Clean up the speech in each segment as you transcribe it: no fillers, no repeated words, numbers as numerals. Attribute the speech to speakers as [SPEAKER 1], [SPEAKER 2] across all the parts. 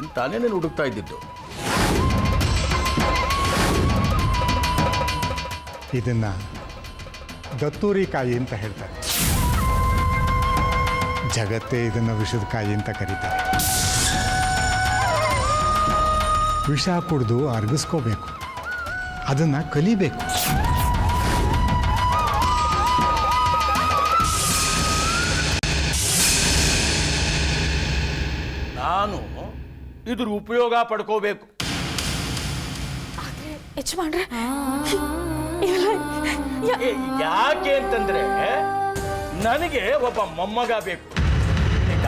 [SPEAKER 1] ಅಂತಾನೆ ನಾನು ಹುಡುಕ್ತಾ ಇದ್ದಿದ್ದು.
[SPEAKER 2] ಇದನ್ನ ದತ್ತೂರಿ ಕಾಯಿ ಅಂತ ಹೇಳ್ತಾರೆ. ಜಗತ್ತೇ ಇದನ್ನು ವಿಷದ ಕಾಯಿ ಅಂತ ಕರೀತಾರೆ. ವಿಷ ಕುಡಿದು ಅರ್ಗಿಸ್ಕೋಬೇಕು, ಅದನ್ನು ಕಲಿಬೇಕು.
[SPEAKER 1] ನಾನು ಇದ್ರ ಉಪಯೋಗ ಪಡ್ಕೋಬೇಕು.
[SPEAKER 3] ಯಜಮಾನ್ರೆ,
[SPEAKER 1] ಯಾಕೆ ಅಂತಂದ್ರೆ ನನಗೆ ಒಬ್ಬ ಮೊಮ್ಮಗ ಬೇಕು. ಈಗ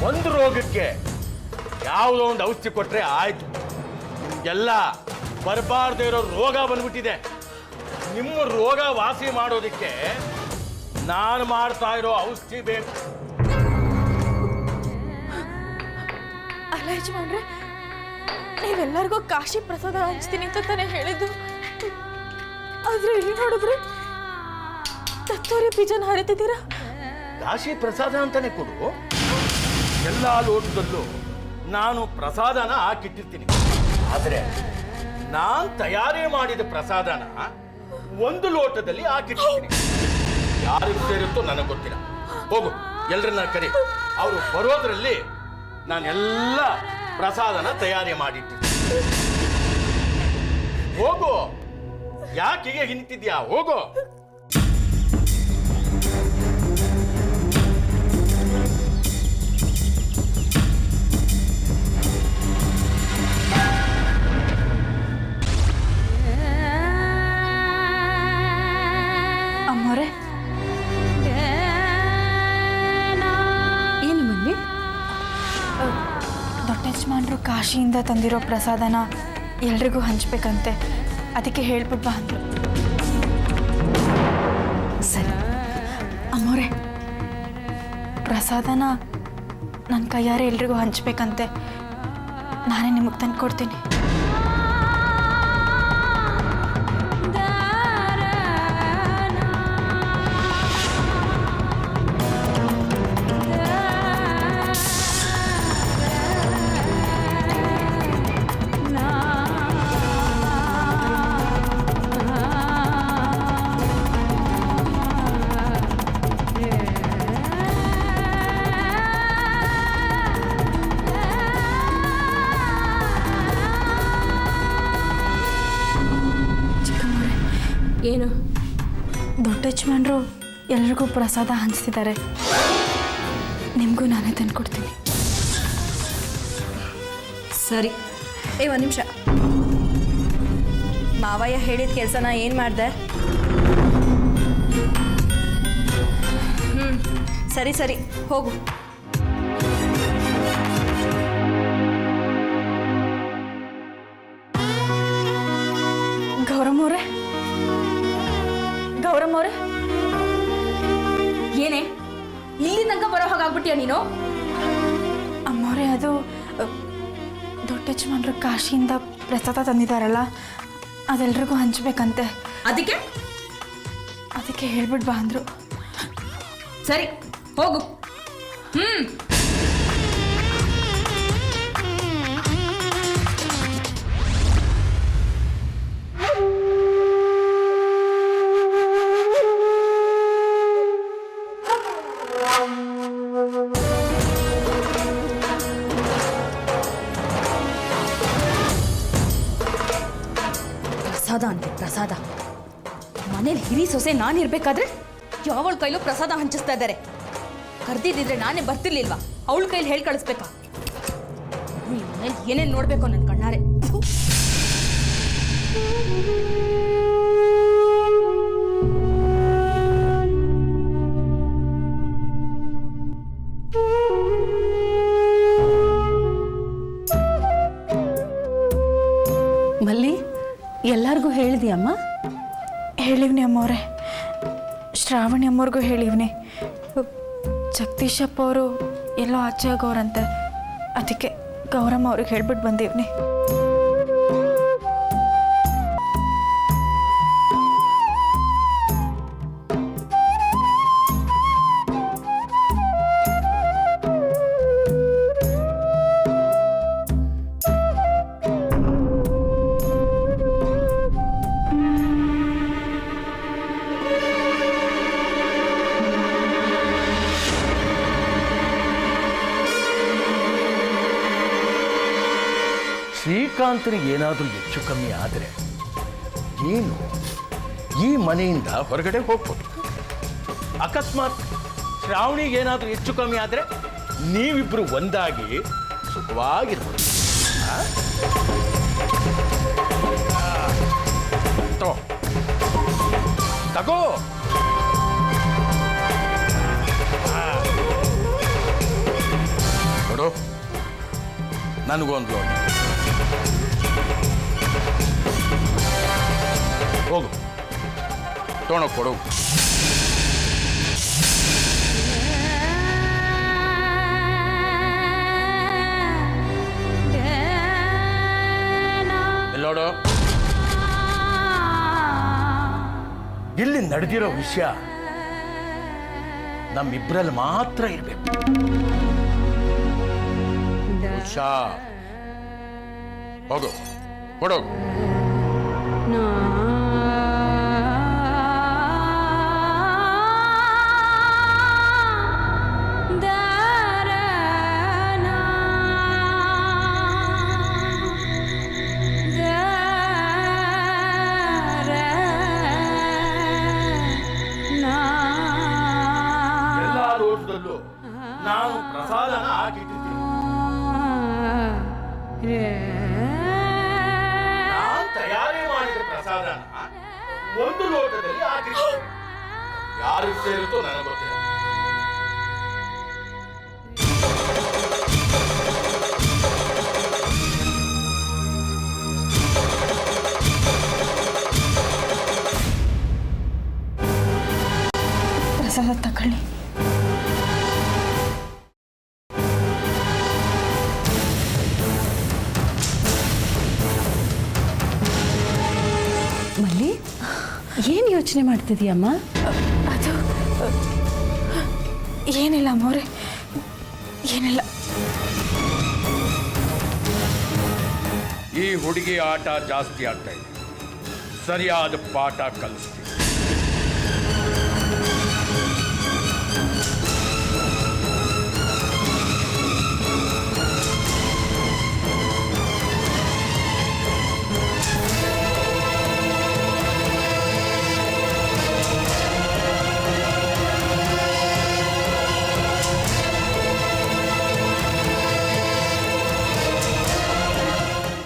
[SPEAKER 1] ಒಂದು ರೋಗಕ್ಕೆ ಯಾವುದೋ ಒಂದು ಔಷಧಿ ಕೊಟ್ರೆ ಆಯ್ತು. ಎಲ್ಲ ಬರಬಾರ್ದೇ ಇರೋ ರೋಗ ಬಂದ್ಬಿಟ್ಟಿದೆ. ನಿಮ್ಮ ರೋಗ ವಾಸಿ ಮಾಡೋದಕ್ಕೆ ನಾನು ಮಾಡ್ತಾ ಇರೋ ಔಷಧಿ ಬೇಕು.
[SPEAKER 3] ಅಲ್ಲ ಯಜಮಾನ್ರೆ, ನೀವೆಲ್ಲರಿಗೂ ಕಾಶಿ ಪ್ರಸಾದ ಹಂಚ್ತೀನಿ ಅಂತ ತಾನೇ ಹೇಳಿದ್ದು. ಆದ್ರೆ ಇಲ್ಲಿ ನೋಡಿದ್ರೆ ತತ್ತೂರಿ ಬೀಜನ ಹರಿತಿದ್ದೀರಾ.
[SPEAKER 1] ಕಾಶಿ ಪ್ರಸಾದ ಅಂತಾನೆ ಕೊಡು. ಎಲ್ಲ ಲೋಟದಲ್ಲೂ ನಾನು ಪ್ರಸಾದನ ಹಾಕಿಟ್ಟಿರ್ತೀನಿ. ಆದರೆ ನಾನು ತಯಾರಿ ಮಾಡಿದ ಪ್ರಸಾದನ ಒಂದು ಲೋಟದಲ್ಲಿ ಹಾಕಿಟ್ಟಿರ್ತೀನಿ. ಯಾರಿಗೆ ಸೇರುತ್ತೋ ನನಗೆ ಗೊತ್ತಿಲ್ಲ. ಹೋಗು, ಎಲ್ಲರನ್ನ ಕರಿ. ಅವರು ಬರೋದ್ರಲ್ಲಿ ನಾನೆಲ್ಲ ಪ್ರಸಾದನ ತಯಾರಿ ಮಾಡಿಟ್ಟಿರ್ತೀನಿ. ಹೋಗು, ಯಾಕೆ ಹಿಂತಿದ್ಯಾ? ಹೋಗು.
[SPEAKER 3] ಅಮ್ಮೋರೆ,
[SPEAKER 4] ಏನು ಮಮ್ಮಿ?
[SPEAKER 3] ದೊಡ್ಡ ಯಜಮಾನ್ರು ಕಾಶಿಯಿಂದ ತಂದಿರೋ ಪ್ರಸಾದನ ಎಲ್ರಿಗೂ ಹಂಚ್ಬೇಕಂತೆ. ಅದಕ್ಕೆ ಹೇಳ್ಬಿಟ್ಟು ಬಾ ಅಂದ್ರು.
[SPEAKER 4] ಸರಿ.
[SPEAKER 3] ಅಮ್ಮೋರೆ, ಪ್ರಸಾದನ ನನ್ನ ಕೈಯಾರೆ ಎಲ್ರಿಗೂ ಹಂಚ್ಬೇಕಂತೆ. ನಾನೇ ನಿಮಗೆ ತಂದು ಕೊಡ್ತೀನಿ.
[SPEAKER 4] ಏನು?
[SPEAKER 3] ದೊಡ್ಡ ಯಜಮಾನ್ರು ಎಲ್ರಿಗೂ ಪ್ರಸಾದ ಹಂಚ್ತಿದ್ದಾರೆ. ನಿಮಗೂ ನಾನೇ ತಂದು ಕೊಡ್ತೀನಿ.
[SPEAKER 4] ಸರಿ. ಒಂದು ನಿಮಿಷ. ಮಾವಯ್ಯ ಹೇಳಿದ ಕೆಲಸನ ಏನು ಮಾಡಿದೆ? ಸರಿ ಸರಿ, ಹೋಗು.
[SPEAKER 3] ಗೌರಮ್ಮವ್ರೆ,
[SPEAKER 4] ಏನೇ ಇಲ್ಲಿ ತನಕ ಬರೋ ಹಾಗಾಗ್ಬಿಟ್ಟಿಯ ನೀನು?
[SPEAKER 3] ಅಮ್ಮವ್ರೆ, ಅದು ದೊಡ್ಡ ಯಜಮಾನ್ರು ಕಾಶಿಯಿಂದ ಪ್ರಸಾದ ತಂದಿದ್ದಾರಲ್ಲ, ಅದೆಲ್ರಿಗೂ ಹಂಚ್ಬೇಕಂತೆ. ಅದಕ್ಕೆ ಹೇಳ್ಬಿಟ್ಟು ಬಾ ಅಂದ್ರು.
[SPEAKER 4] ಸರಿ, ಹೋಗು. ಪ್ರಸಾದ ಅಂತೆ, ಪ್ರಸಾದ. ಮನೇಲಿ ಹಿರಿ ಸೊಸೆ ನಾನಿರ್ಬೇಕಾದ್ರೆ ಯಾವಳ ಕೈಲೂ ಪ್ರಸಾದ ಹಂಚಿಸ್ತಾ ಇದ್ದಾರೆ. ಕರ್ದಿದ್ದಿದ್ರೆ ನಾನೇ ಬರ್ತಿರ್ಲಿಲ್ವಾ? ಅವಳ ಕೈಲಿ ಹೇಳಿ ಕಳಿಸ್ಬೇಕಾ? ಮನೇಲಿ ಏನೇನು ನೋಡ್ಬೇಕು ನನ್ನ ಕಣ್ಣಾರೆ.
[SPEAKER 5] ಮಲ್ಲಿ, ಎಲ್ಲರಿಗೂ ಹೇಳಿದ್ಯಮ್ಮ?
[SPEAKER 3] ಹೇಳಿವ್ನಿ ಅಮ್ಮವ್ರೆ. ಶ್ರಾವಣಿ ಅಮ್ಮವ್ರಿಗೂ ಹೇಳಿವ್ನಿ. ಜಗದೀಶಪ್ಪ ಅವರು ಎಲ್ಲೋ ಆಚೆ ಆಗೋರಂತೆ. ಅದಕ್ಕೆ ಗೌರಮ್ಮ ಅವ್ರಿಗೆ ಹೇಳ್ಬಿಟ್ಟು ಬಂದೀವ್ನಿ.
[SPEAKER 1] ಶ್ರೀಕಾಂತನಿಗೆ ಏನಾದರೂ ಹೆಚ್ಚು ಕಮ್ಮಿ ಆದರೆ ಏನು ಈ ಮನೆಯಿಂದ ಹೊರಗಡೆ ಹೋಗ್ಬೋದು. ಅಕಸ್ಮಾತ್ ಶ್ರಾವಣಿಗೆ ಏನಾದರೂ ಹೆಚ್ಚು ಕಮ್ಮಿ ಆದರೆ ನೀವಿಬ್ರು ಒಂದಾಗಿ ಸುಖವಾಗಿರ್ಬೋದು. ತಗೋ ನೋಡು, ನನಗೊಂದು ಲೋನ್. ಹೋಗು ತೊಗೊಂಡು ಕೊಡು. ನೋಡು, ಇಲ್ಲಿ ನಡೆದಿರೋ ವಿಷಯ ನಮ್ಮಿಬ್ಬರಲ್ಲಿ ಮಾತ್ರ ಇರಬೇಕು. ಉಷಾ, ಹೋಗು ಕೊಡೋಗು. ಎಲ್ಲ ಲೋಟದಲ್ಲೂ ನಾನು ಪ್ರಸಾದನ ಹಾಕಿಟ್ಟಿದ್ದೀನಿ. ನಾನು ತಯಾರಿ ಮಾಡಿದ ಪ್ರಸಾದನ ಒಂದು ಲೋಟದಲ್ಲಿ ಹಾಕಿದ್ದೀನಿ. ಯಾರಿಗೆ ಸೇರಿತೋ ನನಗೆ ಗೊತ್ತಿಲ್ಲ.
[SPEAKER 3] ಪ್ರಸಾದ ತಗೊಳ್ಳಿ.
[SPEAKER 5] ಮಲ್ಲಿ ಏನು ಯೋಚನೆ ಮಾಡ್ತಿದೀಯಮ್ಮ?
[SPEAKER 3] ಅದು ಏನಿಲ್ಲ ಅಮ್ಮೋರೆ, ಏನಿಲ್ಲ.
[SPEAKER 1] ಈ ಹುಡುಗಿ ಆಟ ಜಾಸ್ತಿ ಆಗ್ತಾ ಇದೆ. ಸರಿಯಾದ ಪಾಠ ಕಲಿಸ್ತೀನಿ.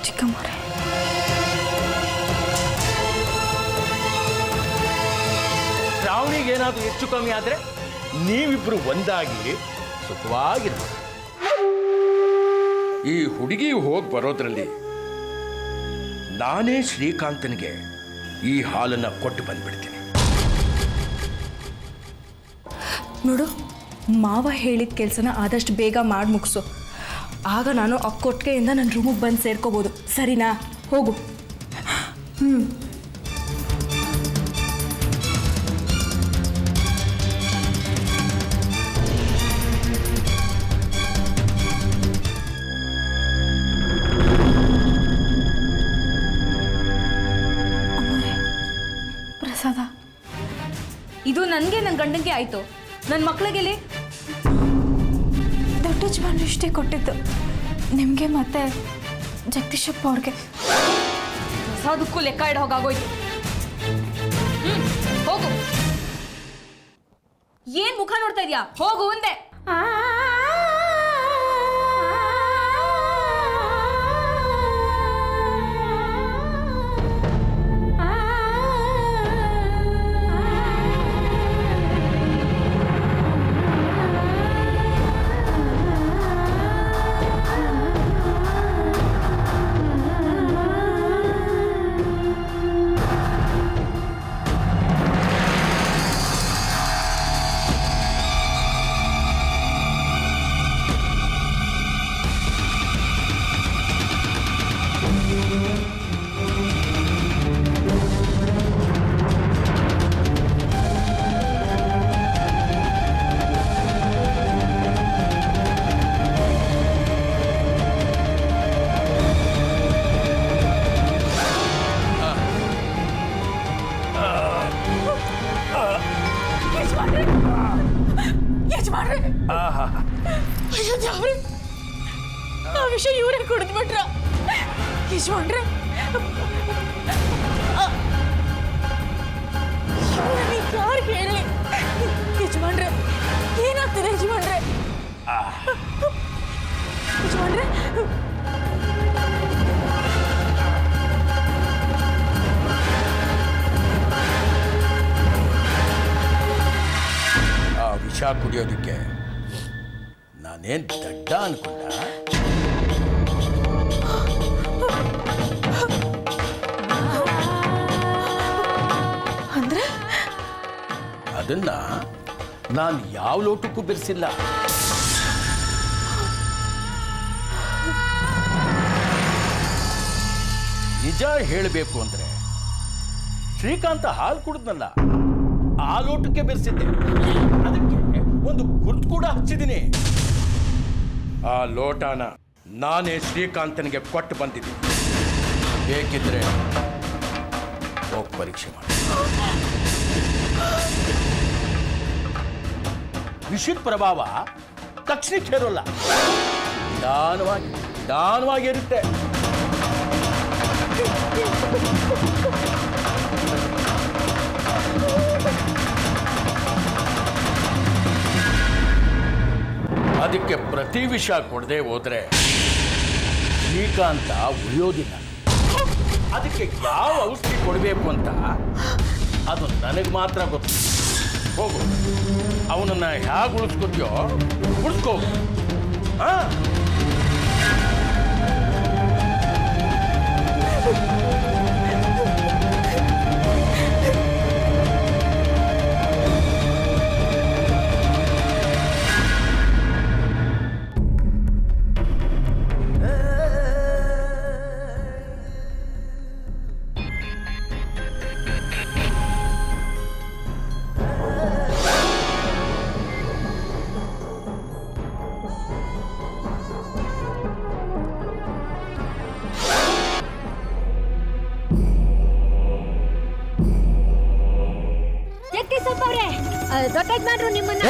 [SPEAKER 3] ಚಿಕ್ಕಮ್ಮೋರೆ,
[SPEAKER 1] ಶ್ರಾವಣಿಗೆ ಏನಾದರೂ ಹೆಚ್ಚು ಕಮ್ಮಿ ಆದರೆ ನೀವಿಬ್ರು ಒಂದಾಗಿ ಸುಖವಾಗಿರ್ಬೋದು. ಈ ಹುಡುಗಿ ಹೋಗಿ ಬರೋದ್ರಲ್ಲಿ ನಾನೇ ಶ್ರೀಕಾಂತನಿಗೆ ಈ ಹಾಲನ್ನು ಕೊಟ್ಟು ಬಂದ್ಬಿಡ್ತೀನಿ.
[SPEAKER 4] ನೋಡು, ಮಾವ ಹೇಳಿದ ಕೆಲಸನ ಆದಷ್ಟು ಬೇಗ ಮಾಡಿ ಮುಗಿಸು. ಆಗ ನಾನು ಆ ಕೊಟ್ಟಿಗೆಯಿಂದ ನನ್ನ ರೂಮಿಗೆ ಬಂದು ಸೇರ್ಕೋಬೋದು. ಸರಿನಾ? ಹೋಗು.
[SPEAKER 3] ಅಮ್ಮೋರೆ, ಪ್ರಸಾದ.
[SPEAKER 4] ಇದು ನನಗೆ ನನ್ನ ಗಂಡಂಗೆ ಆಯಿತು. ನನ್ನ ಮಕ್ಕಳಿಗೆಲ್ಲಿ
[SPEAKER 3] ದೊಡ್ಡ ಯಜಮಾನ್ರು ಇಷ್ಟೇ ಕೊಟ್ಟಿದ್ದು ನಿಮಗೆ ಮತ್ತೆ ಜಗದೀಶಪ್ಪ ಅವ್ರಿಗೆ.
[SPEAKER 4] ಪ್ರಸಾದಕ್ಕೂ ಲೆಕ್ಕ ಇಡ ಹೋಗಾಗೋಯ್ತು. ಹೋಗು. ಏನ್ ಮುಖ ನೋಡ್ತಾ ಇದೀಯಾ? ಹೋಗು ಅಂದೆ. ಆ ವಿಷಯ ಇವರೇ ಕುಡಿದ್ಬಿಟ್ರ ಯಜಮಾನ್ರೆ. ಯಾರು ಹೇಳಿ ಯಜಮಾನ್ರೆ, ಏನಾಗ್ತದೆ ಯಜಮಾನ್ರೆ? ಯಜಮಾನ್ರೆ
[SPEAKER 6] ಆ ವಿಷ ಕುಡಿಯೋದಕ್ಕೆ ನಾನೇನ್ ದಡ್ಡ ಅನ್ಕೊಂಡ?
[SPEAKER 3] ಅಂದ್ರೆ
[SPEAKER 6] ಅದನ್ನ ನಾನು ಯಾವ ಲೋಟಕ್ಕೂ ಬೆರೆಸಿಲ್ಲ. ನಿಜ ಹೇಳಬೇಕು ಅಂದ್ರೆ ಶ್ರೀಕಾಂತ ಹಾಲು ಕುಡಿದ್ನಲ್ಲ, ಆ ಲೋಟಕ್ಕೆ ಬೆರೆಸಿದ್ದೆ. ಅದಕ್ಕೆ ಒಂದು ಗುರ್ತು ಕೂಡ ಹಚ್ಚಿದ್ದೀನಿ. ಆ ಲೋಟನ ನಾನೇ ಶ್ರೀಕಾಂತನಿಗೆ ಕೊಟ್ಟು ಬಂದಿದ್ದೀನಿ. ಬೇಕಿದ್ರೆ ಹೋಗಿ ಪರೀಕ್ಷೆ ಮಾಡಿ. ವಿಷದ ಪ್ರಭಾವ ತಕ್ಷಣಕ್ಕೆ ಹೇರೋಲ್ಲ, ನಿಧಾನವಾಗಿ ಇರುತ್ತೆ. ಅದಕ್ಕೆ ಪ್ರತಿ ವಿಷ ಕೊಡದೆ ಹೋದ್ರೆ ಶ್ರೀಕಾಂತ ಉಳಿಯೋದಿಲ್ಲ. ಅದಕ್ಕೆ ಯಾವ ಔಷಧಿ ಕೊಡಬೇಕು ಅಂತ ಅದು ನನಗೆ ಮಾತ್ರ ಗೊತ್ತು. ಹೋಗು, ಅವನನ್ನ ಹೇಗೆ ಉಳಿಸ್ಕೊತೀಯೋ ಉಳಿಸ್ಕೋ.
[SPEAKER 7] ದೊಡ್ಡ ಯಜಮಾನ್ರು ನಿಮ್ಮನ್ನ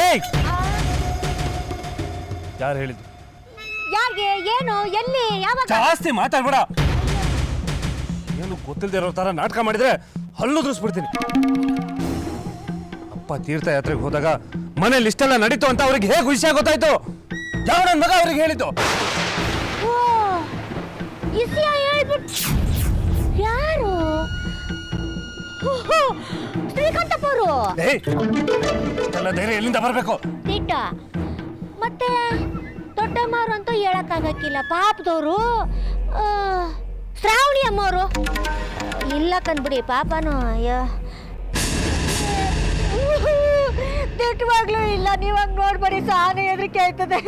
[SPEAKER 8] ಯಾರು ಹೇಳಿದ್ದು?
[SPEAKER 7] ಯಾರಿಗೆ, ಏನು, ಎಲ್ಲಿ, ಯಾವಾಗ?
[SPEAKER 8] ಜಾಸ್ತಿ ಮಾತಾಡ್ಬೇಡ. ಏನು ಗೊತ್ತಿಲ್ಲದೆ ಇರೋ ತರ ನಾಟಕ ಮಾಡಿದ್ರೆ ಹಲ್ಲು ಉದುರಿಸ್ಬಿಡ್ತೀನಿ. ಅಪ್ಪ ತೀರ್ಥಯಾತ್ರೆಗೆ ಹೋದಾಗ ಮನೇಲಿ ಇಷ್ಟೆಲ್ಲ ನಡೀತು ಅಂತ ಅವ್ರಿಗೆ ಹೇಗೆ ವಿಷಯ ಗೊತ್ತಾಯ್ತು? ಯಾವ ನನ್ನ ಮಗ ಅವ್ರಿಗೆ ಹೇಳಿದ್ದು?
[SPEAKER 7] ಓ, ಇಸ್ಯಾ ಹೇಳ್ಬಿಟ್ಟು ಯಾರು? ಶ್ರೀಕಾಂತಪ್ಪವರು.
[SPEAKER 8] ಇಷ್ಟೆಲ್ಲ ಧೈರ್ಯ ಎಲ್ಲಿಂದ ಬರಬೇಕು?
[SPEAKER 7] ತಿಟ್ಟ ಮತ್ತೆ ದೊಡ್ಡಮ್ಮವ್ರು ಅಂತೂ ಹೇಳಕ್ಕಾಗಕ್ಕಿಲ್ಲ, ಪಾಪದವರು. ಶ್ರಾವಣಿ ಅಮ್ಮವರು ಇಲ್ಲ ಕಂದ್ಬಿಡಿ, ಪಾಪನು. ಅಯ್ಯೋ, ತಿಟ್ಟವಾಗ್ಲೂ ಇಲ್ಲ. ನೀವಾಗ ನೋಡ್ಬೇಡಿ, ಸಾನೆ ಹೆದರಿಕೆ ಆಯ್ತದೆ.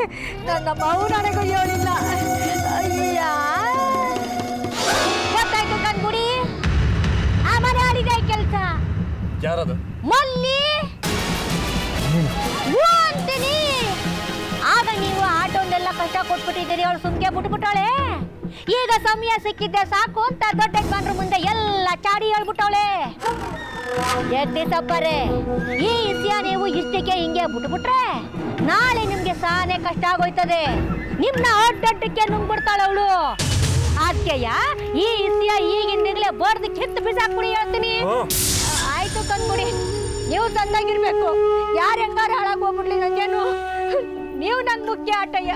[SPEAKER 7] ನನ್ನ ಮಗು ನನಗೂ ಹೇಳಿಲ್ಲ. ಅಯ್ಯ, ಗೊತ್ತಾಯ್ತು ಕಂದ್ಬಿಡಿ. ಆ ಮನೆ ಆಡಿದೆ ಕೆಲಸ.
[SPEAKER 8] ಯಾರದು?
[SPEAKER 7] ಮಲ್ಲಿ ಅಂತೀನಿ. ಆಗ ನೀವು ಆಟೋನೆಲ್ಲ ಕಷ್ಟ ಕೊಟ್ಬಿಟ್ಟಿದ್ದೀರಿ, ಅವಳು ಸುಮ್ಗೆ ಬಿಟ್ಬಿಟ್ಟವಳೆ. ಈಗ ಸಮಯ ಸಿಕ್ಕಿದ್ದೆ ಸಾಕು ಅಂತ ದೊಡ್ಡ ಯಜಮಾನ್ರ ಮುಂದೆ ಎಲ್ಲ ಚಾಡಿ ಹೇಳ್ಬಿಟ್ಟವಳೆ. ಜಗದೀಶಪ್ಪರೇ, ಈ ವಿಷಯ ನೀವು ಇಷ್ಟಕ್ಕೆ ಹಿಂಗೆ ಬಿಟ್ಬಿಟ್ರೆ ನಾಳೆ ನಿಮ್ಗೆ ಸಾನೆ ಕಷ್ಟ ಆಗೋಯ್ತದೆ. ನಿಮ್ನ ಅಡ್ಡಡ್ಡಕ್ಕೆ ನುಂಗ್ಬಿಡ್ತಾಳ ಅವಳು. ಅದಕ್ಕೆಯ ಈ ವಿಷಯ ಈಗಿಂದಲೇ ಬಡ್ದು ಕಿತ್ತು ಬಿಸಾಕ್ಬಿಡಿ ಹೇಳ್ತೀನಿ. ಆಯ್ತು ಕಂದ್ಬಿಡಿ, ನೀವು ತಂದಾಗಿರ್ಬೇಕು. ಯಾರು ಹೆಂಗಾರ ಹಾಳಾಗಿ ಹೋಗ್ಬಿಡ್ಲಿ, ನಂಗೇನು. ನೀವು ನನ್ ಮುಖ್ಯ ಆಟಯ್ಯ.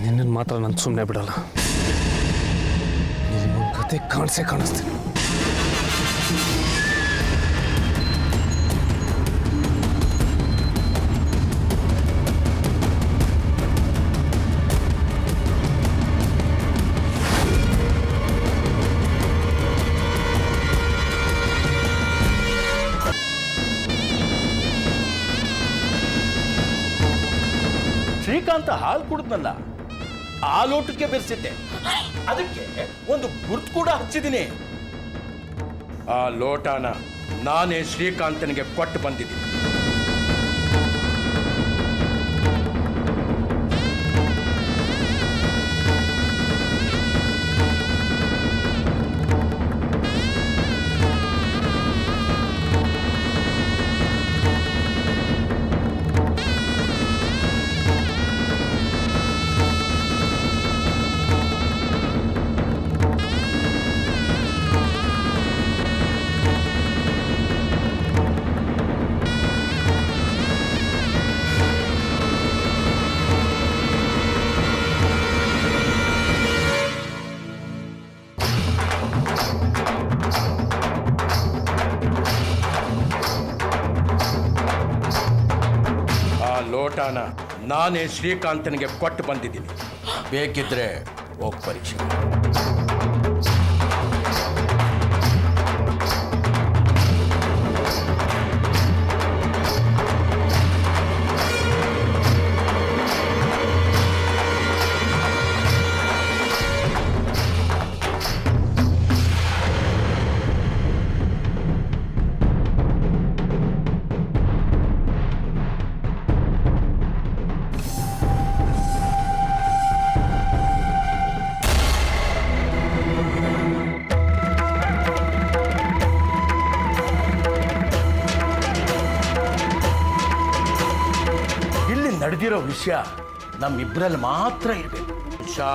[SPEAKER 8] ನಿನ್ನನ್ನು ಮಾತ್ರ ನಾನು ಸುಮ್ಮನೆ ಬಿಡಲ್ಲ. ನಿನ್ನ ಕತೆ ಕಾಣಿಸ್ತೀನಿ.
[SPEAKER 6] ಶ್ರೀಕಾಂತ ಹಾಲು ಕುಡಿದ್ನಲ್ಲ, ಆ ಲೋಟಕ್ಕೆ ಬೆರೆಸಿದ್ದೆ. ಅದಕ್ಕೆ ಒಂದು ಗುರ್ತು ಕೂಡ ಹಚ್ಚಿದ್ದೀನಿ. ಆ ಲೋಟನ ನಾನೇ ಶ್ರೀಕಾಂತನಿಗೆ ಕೊಟ್ಟು ಬಂದಿದ್ದೀನಿ. ವಿಷಾನ ನಾನೇ ಶ್ರೀಕಾಂತನಿಗೆ ಕೊಟ್ಟು ಬಂದಿದ್ದೀನಿ. ಬೇಕಿದ್ರೆ ಹೋಗಿ ಪರೀಕ್ಷೆ. ನಡೆದಿರೋ ವಿಷಯ ನಮ್ಮಿಬ್ಬರಲ್ಲಿ ಮಾತ್ರ ಇರಬೇಕು. ಉಷಾ,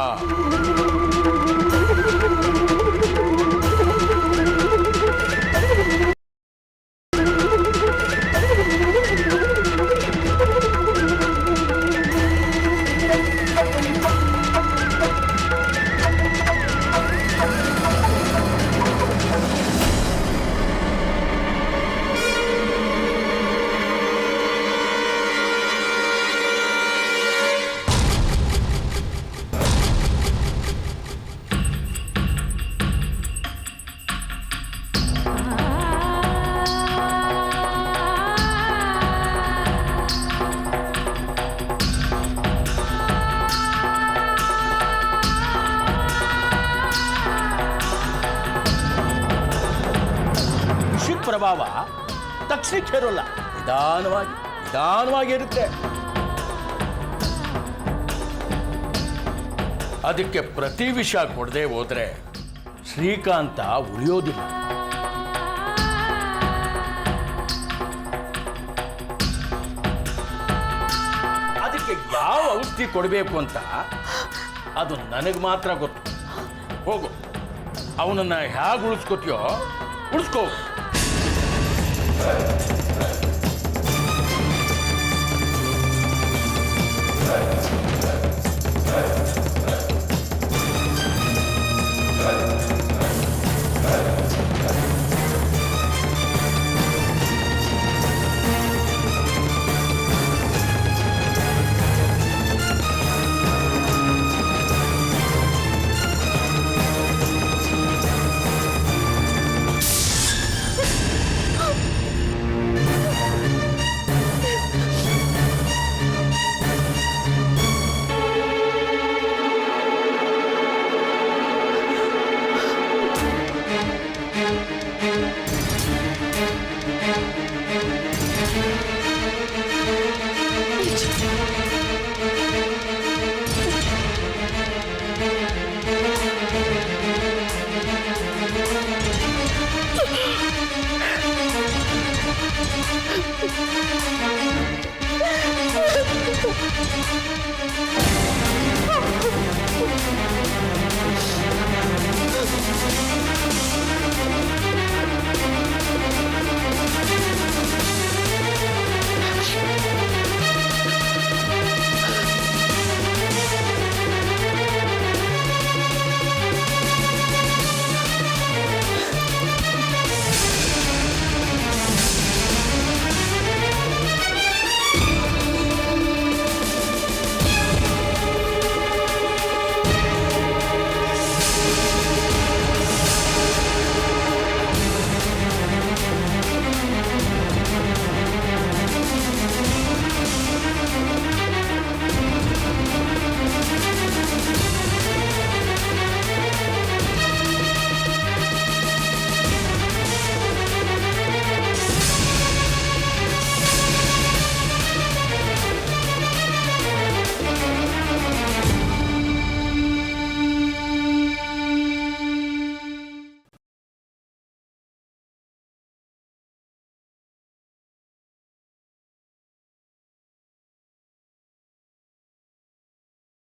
[SPEAKER 6] ಪ್ರಭಾವ ತಕ್ಷಣಕ್ಕೆ ಇರೋಲ್ಲ, ನಿಧಾನವಾಗಿ ಇರುತ್ತೆ. ಅದಕ್ಕೆ ಪ್ರತಿ ವಿಷಯ ಕೊಡದೆ ಹೋದ್ರೆ ಶ್ರೀಕಾಂತ ಉಳಿಯೋದಿಲ್ಲ. ಅದಕ್ಕೆ ಯಾವ ಔಷಧಿ ಕೊಡಬೇಕು ಅಂತ ಅದು ನನಗೆ ಮಾತ್ರ ಗೊತ್ತು. ಹೋಗು, ಅವನನ್ನ ಹೇಗೆ ಉಳಿಸ್ಕೋತೀಯೋ ಉಳಿಸ್ಕೋ.